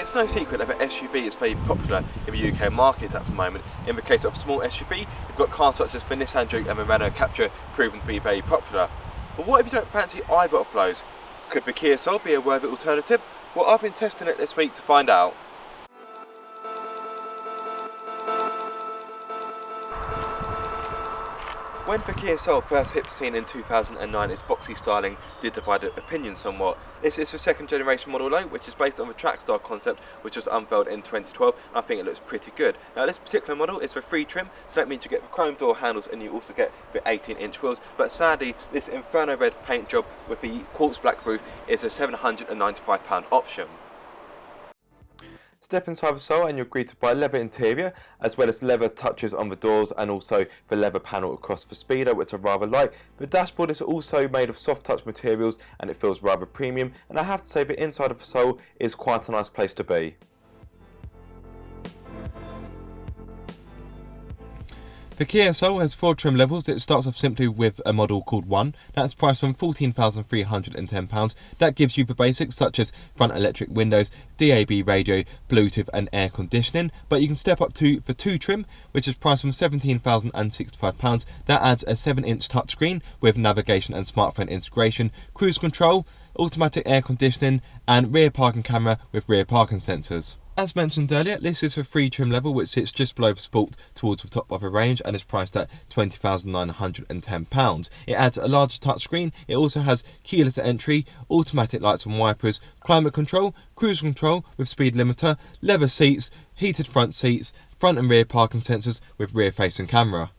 it's no secret that the SUV is very popular in the UK market at the moment. In the case of small SUV, you've got cars such as the Nissan Juke and the Renault Captur proven to be very popular. But what if you don't fancy either of those? Could the Kia Soul be a worthy alternative? Well, I've been testing it this week to find out. When the Kia Soul first hit the scene in 2009, its boxy styling did divide opinions somewhat. This is the second generation model though, which is based on the Trackstar concept, which was unveiled in 2012, and I think it looks pretty good. Now this particular model is for free trim, so that means you get the chrome door handles and you also get the 18-inch wheels, but sadly this Inferno red paint job with the quartz black roof is a £795 option. Step inside the Soul and you're greeted by a leather interior, as well as leather touches on the doors and also the leather panel across the speedo, which I rather like. The dashboard is also made of soft touch materials and it feels rather premium, and I have to say the inside of the Soul is quite a nice place to be. The Kia Soul has 4 trim levels. It starts off simply with a model called 1. That's priced from £14,310. That gives you the basics such as front electric windows, DAB radio, Bluetooth and air conditioning. But you can step up to the 2 trim, which is priced from £17,065. That adds a 7-inch touchscreen with navigation and smartphone integration, cruise control, automatic air conditioning and rear parking camera with rear parking sensors. As mentioned earlier, this is a free trim level which sits just below the Sport towards the top of the range and is priced at £20,910. It adds a larger touchscreen. It also has keyless entry, automatic lights and wipers, climate control, cruise control with speed limiter, leather seats, heated front seats, front and rear parking sensors with rear facing camera.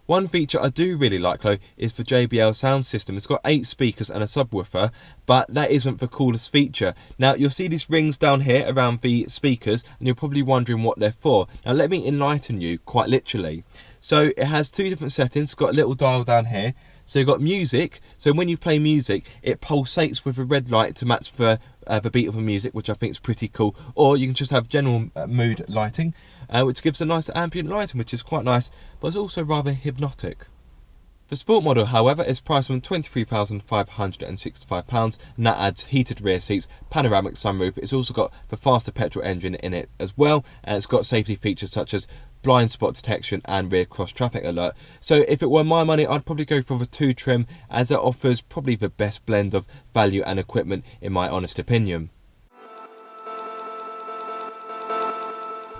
One feature I do really like though is the JBL sound system. It's got 8 speakers and a subwoofer, but that isn't the coolest feature. Now you'll see these rings down here around the speakers and you're probably wondering what they're for. Now let me enlighten you quite literally. So it has 2 different settings. It's got a little dial down here. So you've got music, so when you play music it pulsates with a red light to match the beat of the music, which I think is pretty cool. Or you can just have general mood lighting, which gives a nice ambient lighting, which is quite nice, but it's also rather hypnotic. The Sport model, however, is priced from £23,565 and that adds heated rear seats, panoramic sunroof. It's also got the faster petrol engine in it as well, and it's got safety features such as blind spot detection and rear cross traffic alert. So if it were my money, I'd probably go for the 2 trim, as it offers probably the best blend of value and equipment in my honest opinion.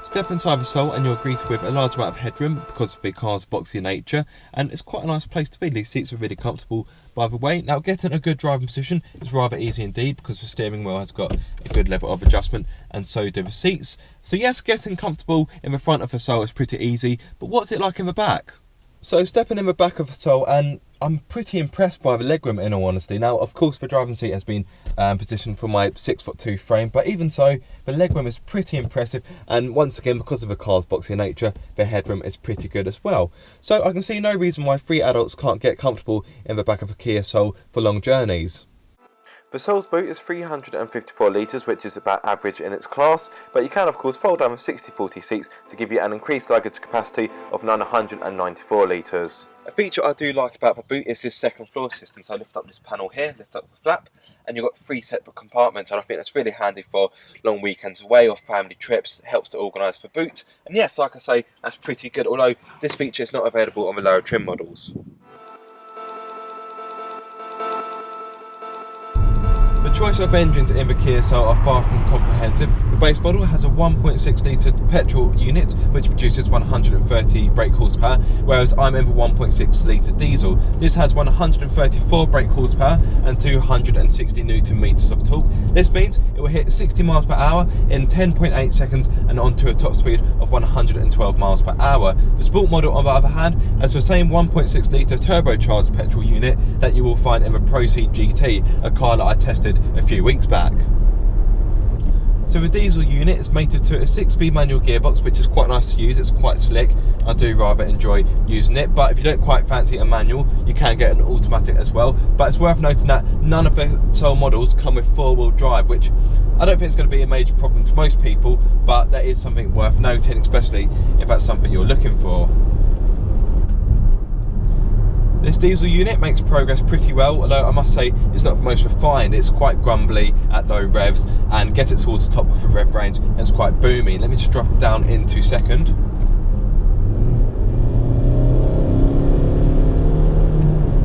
Step inside the Soul and you're greeted with a large amount of headroom because of the car's boxy nature, and it's quite a nice place to be. These seats are really comfortable by the way. Now getting a good driving position is rather easy indeed because the steering wheel has got a good level of adjustment and so do the seats. So yes, getting comfortable in the front of the Soul is pretty easy, but what's it like in the back? So stepping in the back of the Soul, and I'm pretty impressed by the legroom in all honesty. Now of course the driving seat has been positioned for my 6'2" frame, but even so the legroom is pretty impressive, and once again because of the car's boxy nature the headroom is pretty good as well. So I can see no reason why 3 adults can't get comfortable in the back of a Kia Soul for long journeys. The Soul's boot is 354 litres, which is about average in its class, but you can of course fold down the 60/40 seats to give you an increased luggage capacity of 994 litres. A feature I do like about the boot is this second floor system. So I lift up this panel here, lift up the flap, and you've got 3 separate compartments, and I think that's really handy for long weekends away or family trips. It helps to organise the boot, and yes, like I say, that's pretty good, although this feature is not available on the lower trim models. The choice of engines in the Kia Soul are far from comprehensive. The base model has a 1.6 litre petrol unit which produces 130 brake horsepower, whereas I'm in the 1.6 litre diesel. This has 134 brake horsepower and 260 newton meters of torque. This means it will hit 60 miles per hour in 10.8 seconds and onto a top speed of 112 miles per hour. The Sport model, on the other hand, has the same 1.6 litre turbocharged petrol unit that you will find in the Proceed GT, a car that I tested a few weeks back. So the diesel unit is mated to a 6-speed manual gearbox, which is quite nice to use. It's quite slick. I do rather enjoy using it, but if you don't quite fancy a manual, you can get an automatic as well. But it's worth noting that none of the Soul models come with 4-wheel drive, which I don't think is going to be a major problem to most people, but that is something worth noting, especially if that's something you're looking for. This diesel unit makes progress pretty well, although I must say it's not the most refined. It's quite grumbly at low revs and gets it towards the top of the rev range, and it's quite boomy. Let me just drop it down into second.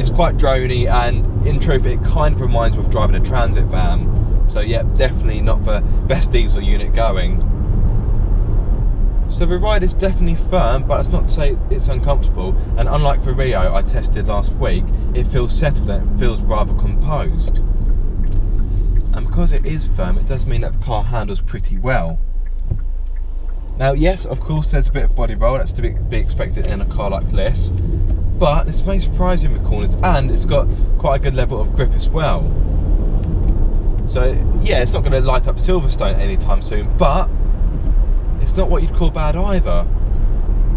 It's quite drony, and in truth it kind of reminds me of driving a transit van. So yeah, definitely not the best diesel unit going. So the ride is definitely firm, but that's not to say it's uncomfortable, and unlike the Rio I tested last week, it feels settled and it feels rather composed. And because it is firm, it does mean that the car handles pretty well. Now yes, of course there's a bit of body roll, that's to be expected in a car like this, but this may surprise you in the corners, and it's got quite a good level of grip as well. So yeah, it's not going to light up Silverstone anytime soon, but it's not what you'd call bad either.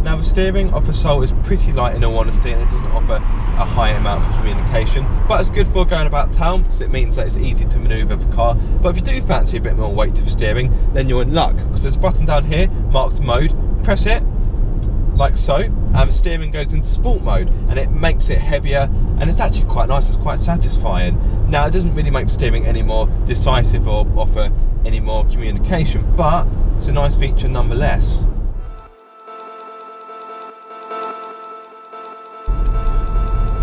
Now the steering of the Soul is pretty light in all honesty, and it doesn't offer a high amount of communication, but it's good for going about town because it means that it's easy to manoeuvre the car. But if you do fancy a bit more weight to the steering, then you're in luck, because there's a button down here marked mode. Press it like so, and the steering goes into sport mode, and it makes it heavier, and it's actually quite nice. It's quite satisfying. Now it doesn't really make steering any more decisive or offer any more communication, but it's a nice feature nonetheless.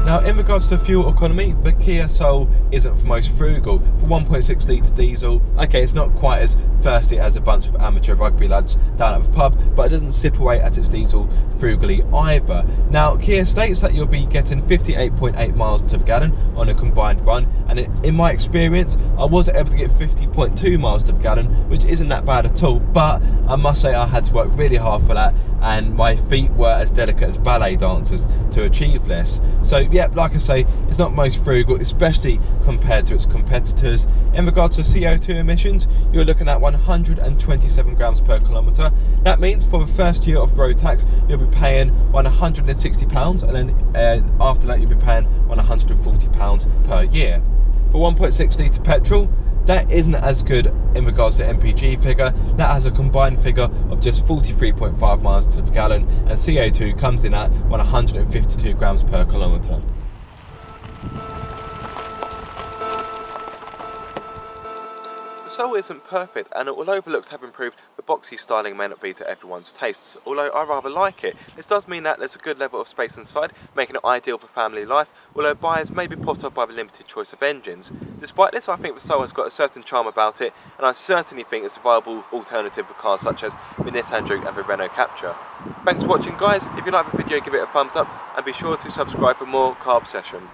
Now in regards to fuel economy, the Kia Soul isn't the most frugal. For 1.6 litre diesel, okay, it's not quite as thirsty as a bunch of amateur rugby lads down at the pub, but it doesn't sip away at its diesel frugally either. Now Kia states that you'll be getting 58.8 miles to the gallon on a combined run, and in my experience I was able to get 50.2 miles to the gallon, which isn't that bad at all, but I must say I had to work really hard for that, and my feet were as delicate as ballet dancers to achieve this. So yeah, like I say, it's not most frugal, especially compared to its competitors. In regards to CO2 emissions, you're looking at 127 grams per kilometre. That means for the first year of road tax, you'll be paying £160, and then after that you'll be paying £140 per year. For 1.6 litre petrol, that isn't as good in regards to MPG figure. That has a combined figure of just 43.5 miles to the gallon, and CO2 comes in at 152 grams per kilometre. The Soul isn't perfect, and although the looks have improved, the boxy styling may not be to everyone's tastes. Although I rather like it, this does mean that there's a good level of space inside, making it ideal for family life, although buyers may be put off by the limited choice of engines. Despite this, I think the Soul has got a certain charm about it, and I certainly think it's a viable alternative for cars such as the Nissan Juke and the Renault Captur. Thanks for watching guys. If you like the video, give it a thumbs up, and be sure to subscribe for more car obsession.